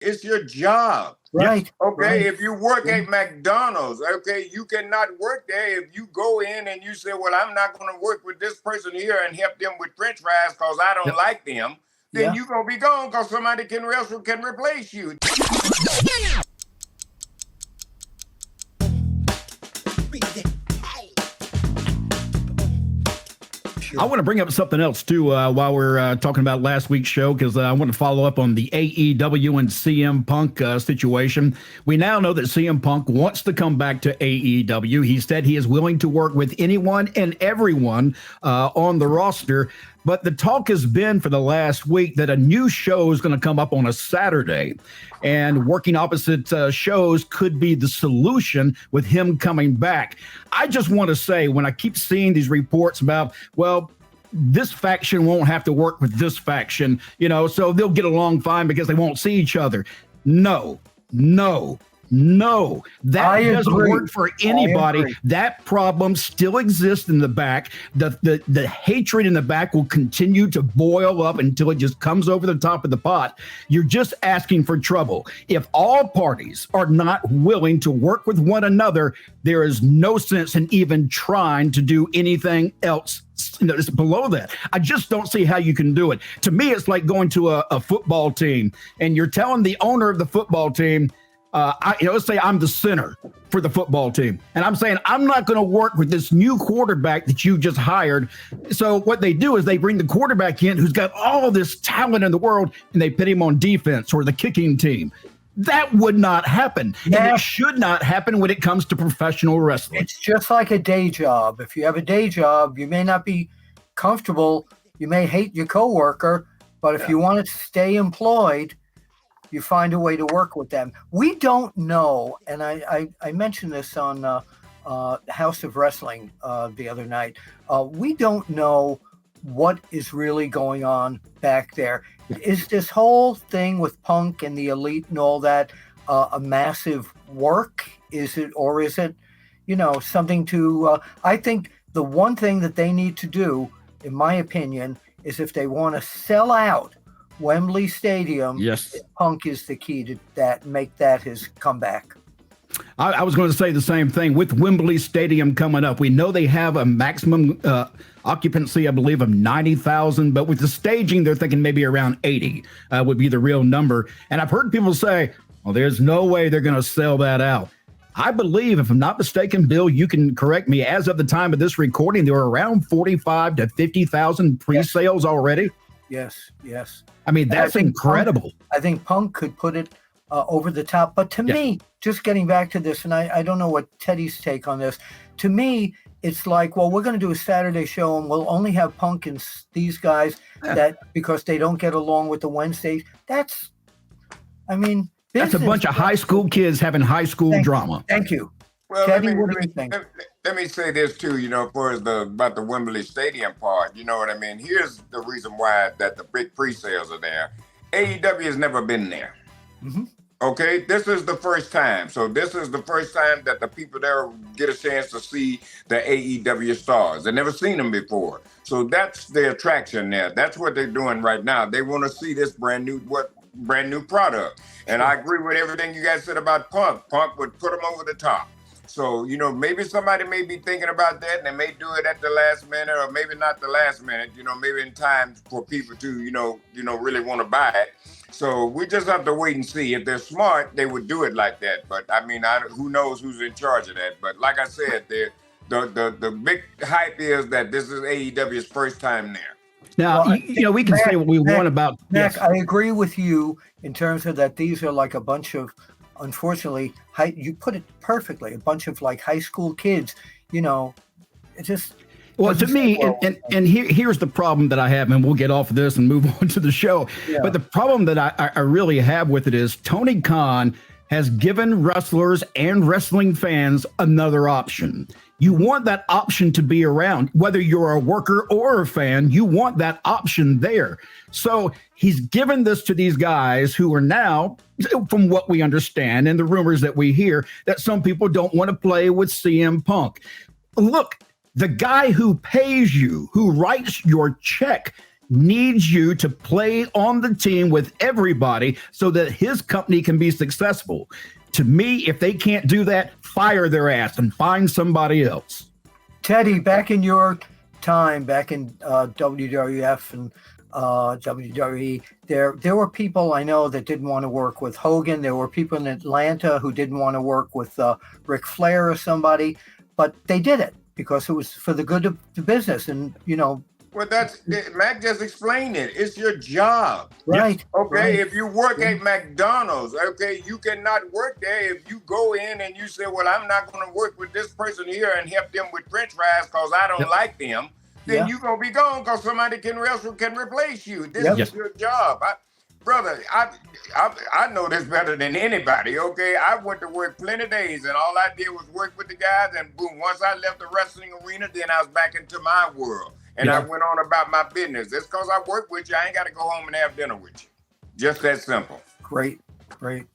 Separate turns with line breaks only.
It's your job.
Right.
Okay.
Right.
If you work at McDonald's, okay, you cannot work there. If you go in and you say, well, I'm not going to work with this person here and help them with French fries because I don't like them, then you're going to be gone because somebody can replace you.
I want to bring up something else, too, while we're talking about last week's show, because I want to follow up on the AEW and CM Punk situation. We now know that CM Punk wants to come back to AEW. He said he is willing to work with anyone and everyone on the roster. But the talk has been for the last week that a new show is going to come up on a Saturday, and working opposite shows could be the solution with him coming back. I just want to say, when I keep seeing these reports about, well, this faction won't have to work with this faction, so they'll get along fine because they won't see each other. No, that doesn't work for anybody. That problem still exists in the back. The hatred in the back will continue to boil up until it just comes over the top of the pot. You're just asking for trouble. If all parties are not willing to work with one another, there is no sense in even trying to do anything else below that. I just don't see how you can do it. To me, it's like going to a football team and you're telling the owner of the football team, let's say I'm the center for the football team, and I'm saying I'm not going to work with this new quarterback that you just hired. So what they do is they bring the quarterback in who's got all this talent in the world, and they put him on defense or the kicking team. That would not happen, and it should not happen when it comes to professional wrestling.
It's just like a day job. If you have a day job, you may not be comfortable. You may hate your coworker, but if you want to stay employed, you find a way to work with them. We don't know, and I mentioned this on House of Wrestling the other night. We don't know what is really going on back there. Is this whole thing with Punk and the Elite and all that a massive work? Is it, or is it, something to? I think the one thing that they need to do, in my opinion, is if they want to sell out Wembley Stadium,
yes,
Punk is the key to that, make that his comeback.
I was going to say the same thing with Wembley Stadium coming up. We know they have a maximum occupancy, I believe, of 90,000, but with the staging, they're thinking maybe around 80 would be the real number. And I've heard people say, well, there's no way they're going to sell that out. I believe, if I'm not mistaken, Bill, you can correct me, as of the time of this recording, there were around 45 to 50,000 pre-sales already.
Yes.
I mean, that's incredible.
I think Punk could put it over the top. But to me, just getting back to this, and I don't know what Teddy's take on this. To me, it's like, well, we're going to do a Saturday show and we'll only have Punk and these guys that because they don't get along with the Wednesdays. That's a bunch of high school kids having high school drama. Thank you.
Well,
Teddy, what do you think?
Let me say this too, for about the Wembley Stadium part. You know what I mean? Here's the reason why that the big pre-sales are there. AEW has never been there.
Mm-hmm.
Okay, this is the first time. So this is the first time that the people there get a chance to see the AEW stars. They've never seen them before. So that's the attraction there. That's what they're doing right now. They want to see this brand new product. And I agree with everything you guys said about Punk. Punk would put them over the top. So, maybe somebody may be thinking about that and they may do it at the last minute or maybe not the last minute, maybe in time for people to, really want to buy it. So we just have to wait and see. If they're smart, they would do it like that. But who knows who's in charge of that? But like I said, the big hype is that this is AEW's first time there.
Now, we can say what we want about.
Mac, I agree with you in terms of that. These are like a bunch of, unfortunately, you put it perfectly, a bunch of like high school kids, it just.
Well, to me, and here's the problem that I have, and we'll get off of this and move on to the show. Yeah. But the problem that I really have with it is Tony Khan has given wrestlers and wrestling fans another option. You want that option to be around, whether you're a worker or a fan, you want that option there. So he's given this to these guys who are now, from what we understand and the rumors that we hear, that some people don't want to play with CM Punk. Look, the guy who pays you, who writes your check, needs you to play on the team with everybody so that his company can be successful. To me, if they can't do that, fire their ass and find somebody else.
Teddy, back in your time, back in WWF and WWE, there were people I know that didn't want to work with Hogan. There were people in Atlanta who didn't want to work with Ric Flair or somebody, but they did it because it was for the good of the business. And, you know,
well, that's Mac just explained it. It's your job.
Right.
Okay.
Right.
If you work at McDonald's, okay, you cannot work there. If you go in and you say, well, I'm not going to work with this person here and help them with French fries because I don't like them, then you're going to be gone because somebody else can replace you. This is your job. Brother, I know this better than anybody, okay? I went to work plenty of days, and all I did was work with the guys, and boom, once I left the wrestling arena, then I was back into my world. And I went on about my business. Just because I work with you, I ain't got to go home and have dinner with you. Just that simple.
Great, great.